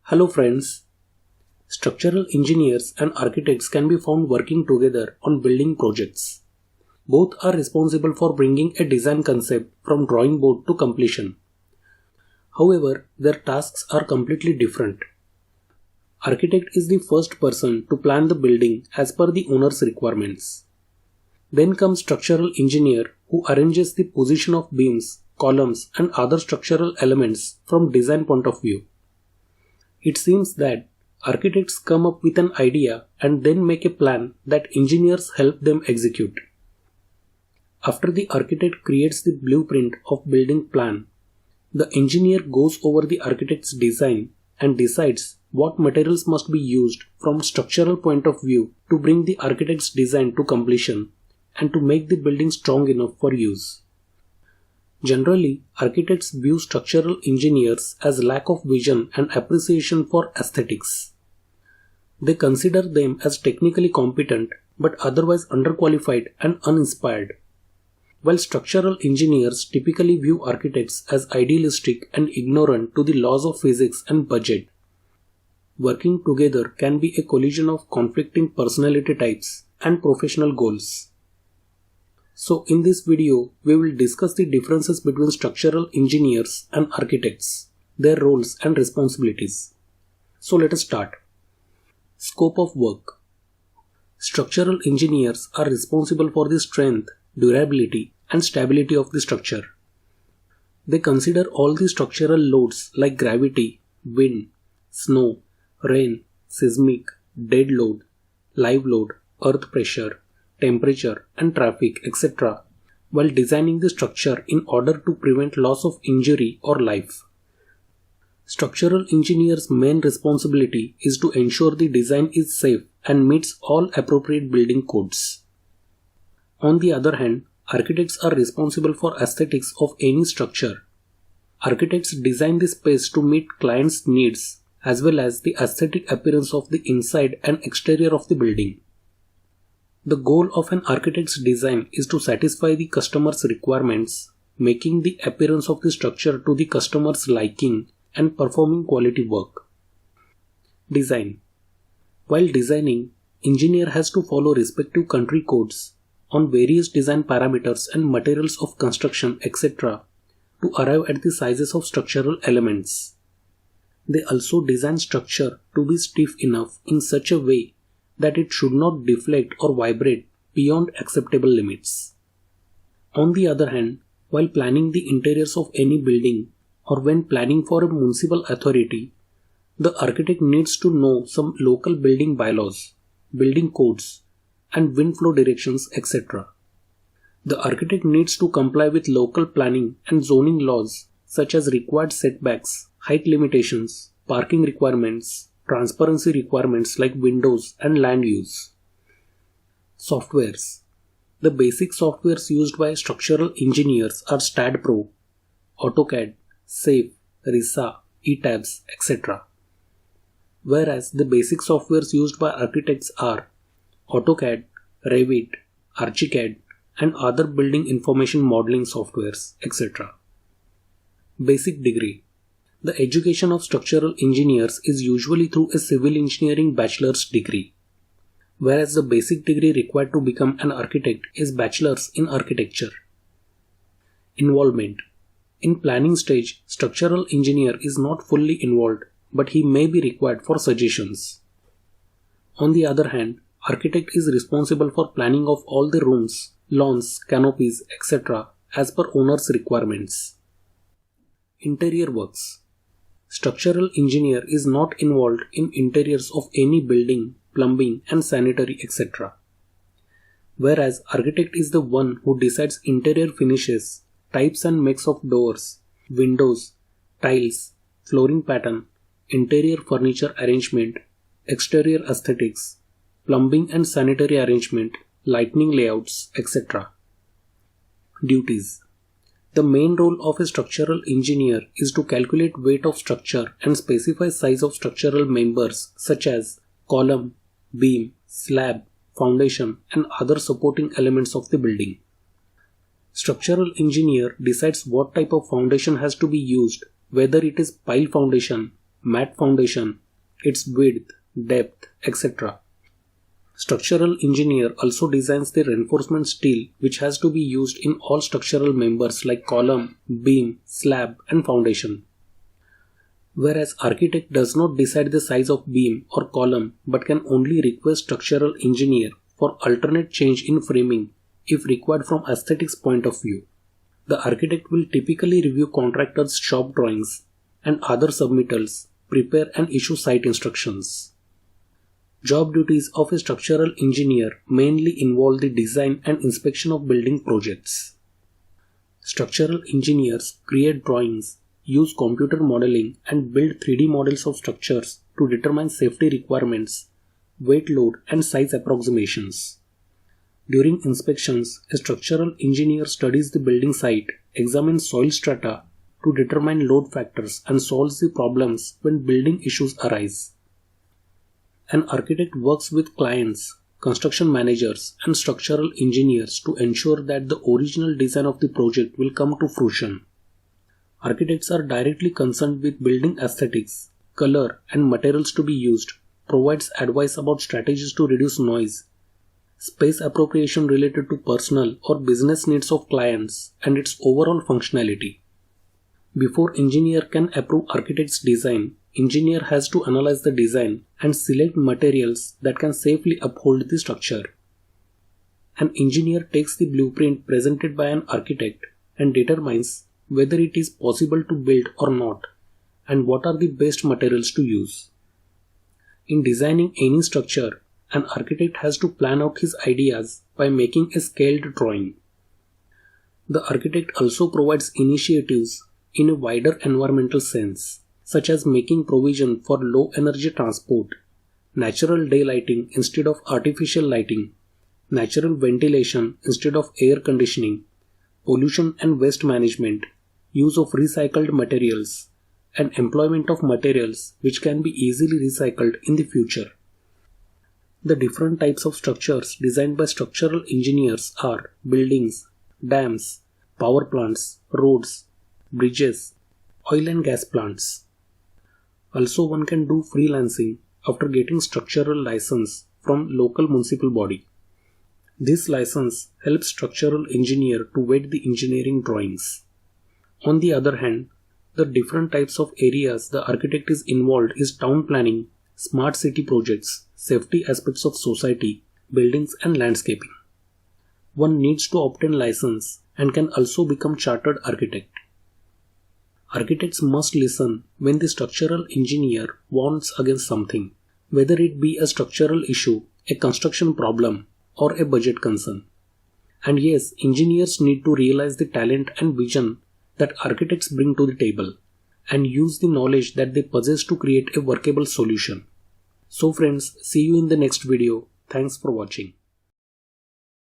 Hello friends. Structural engineers and architects can be found working together on building projects. Both are responsible for bringing a design concept from drawing board to completion. However, their tasks are completely different. Architect is the first person to plan the building as per the owner's requirements. Then comes structural engineer who arranges the position of beams, columns and other structural elements from design point of view. It seems that architects come up with an idea and then make a plan that engineers help them execute. After the architect creates the blueprint of building plan, the engineer goes over the architect's design and decides what materials must be used from structural point of view to bring the architect's design to completion and to make the building strong enough for use. Generally, architects view structural engineers as lack of vision and appreciation for aesthetics. They consider them as technically competent but otherwise underqualified and uninspired, while structural engineers typically view architects as idealistic and ignorant to the laws of physics and budget. Working together can be a collision of conflicting personality types and professional goals. So in this video, we will discuss the differences between structural engineers and architects, their roles and responsibilities. So let us start. Scope of work. Structural engineers are responsible for the strength, durability and stability of the structure. They consider all the structural loads like gravity, wind, snow, rain, seismic, dead load, live load, earth pressure, temperature and traffic, etc. while designing the structure in order to prevent loss of injury or life. Structural engineers' main responsibility is to ensure the design is safe and meets all appropriate building codes. On the other hand, architects are responsible for aesthetics of any structure. Architects design the space to meet clients' needs as well as the aesthetic appearance of the inside and exterior of the building. The goal of an architect's design is to satisfy the customer's requirements, making the appearance of the structure to the customer's liking and performing quality work. Design. While designing, engineer has to follow respective country codes on various design parameters and materials of construction, etc. to arrive at the sizes of structural elements. They also design structure to be stiff enough in such a way that it should not deflect or vibrate beyond acceptable limits. On the other hand, while planning the interiors of any building or when planning for a municipal authority, the architect needs to know some local building bylaws, building codes, and wind flow directions, etc. The architect needs to comply with local planning and zoning laws such as required setbacks, height limitations, parking requirements, transparency requirements like windows and land use. Softwares. The basic softwares used by structural engineers are STAAD.Pro, AutoCAD, SAFE, RISA, ETABS, etc. Whereas the basic softwares used by architects are AutoCAD, Revit, Archicad, and other building information modeling softwares, etc. Basic degree. The education of structural engineers is usually through a civil engineering bachelor's degree, whereas the basic degree required to become an architect is bachelor's in architecture. Involvement. In planning stage, structural engineer is not fully involved, but he may be required for suggestions. On the other hand, architect is responsible for planning of all the rooms, lawns, canopies, etc. as per owner's requirements. Interior works. Structural engineer is not involved in interiors of any building, plumbing and sanitary, etc. Whereas architect is the one who decides interior finishes, types and makes of doors, windows, tiles, flooring pattern, interior furniture arrangement, exterior aesthetics, plumbing and sanitary arrangement, lighting layouts, etc. Duties. The main role of a structural engineer is to calculate weight of structure and specify size of structural members such as column, beam, slab, foundation and other supporting elements of the building. Structural engineer decides what type of foundation has to be used, whether it is pile foundation, mat foundation, its width, depth, etc. Structural engineer also designs the reinforcement steel which has to be used in all structural members like column, beam, slab and foundation. Whereas architect does not decide the size of beam or column but can only request structural engineer for alternate change in framing if required from aesthetics point of view. The architect will typically review contractors' shop drawings and other submittals, prepare and issue site instructions. Job duties of a structural engineer mainly involve the design and inspection of building projects. Structural engineers create drawings, use computer modeling and build 3D models of structures to determine safety requirements, weight load and size approximations. During inspections, a structural engineer studies the building site, examines soil strata to determine load factors and solves the problems when building issues arise. An architect works with clients, construction managers and structural engineers to ensure that the original design of the project will come to fruition. Architects are directly concerned with building aesthetics, color and materials to be used, provides advice about strategies to reduce noise, space appropriation related to personal or business needs of clients and its overall functionality. Before engineer can approve architect's design, engineer has to analyze the design and select materials that can safely uphold the structure. An engineer takes the blueprint presented by an architect and determines whether it is possible to build or not and what are the best materials to use. In designing any structure, an architect has to plan out his ideas by making a scaled drawing. The architect also provides initiatives in a wider environmental sense, such as making provision for low energy transport, natural daylighting instead of artificial lighting, natural ventilation instead of air conditioning, pollution and waste management, use of recycled materials, and employment of materials which can be easily recycled in the future. The different types of structures designed by structural engineers are buildings, dams, power plants, roads, bridges, oil and gas plants. Also, one can do freelancing after getting structural license from local municipal body. This license helps structural engineer to vet the engineering drawings. On the other hand, the different types of areas the architect is involved is town planning, smart city projects, safety aspects of society, buildings and landscaping. One needs to obtain license and can also become chartered architect. Architects must listen when the structural engineer warns against something, whether it be a structural issue, a construction problem, or a budget concern. And yes, engineers need to realize the talent and vision that architects bring to the table and use the knowledge that they possess to create a workable solution. So friends, see you in the next video. Thanks for watching.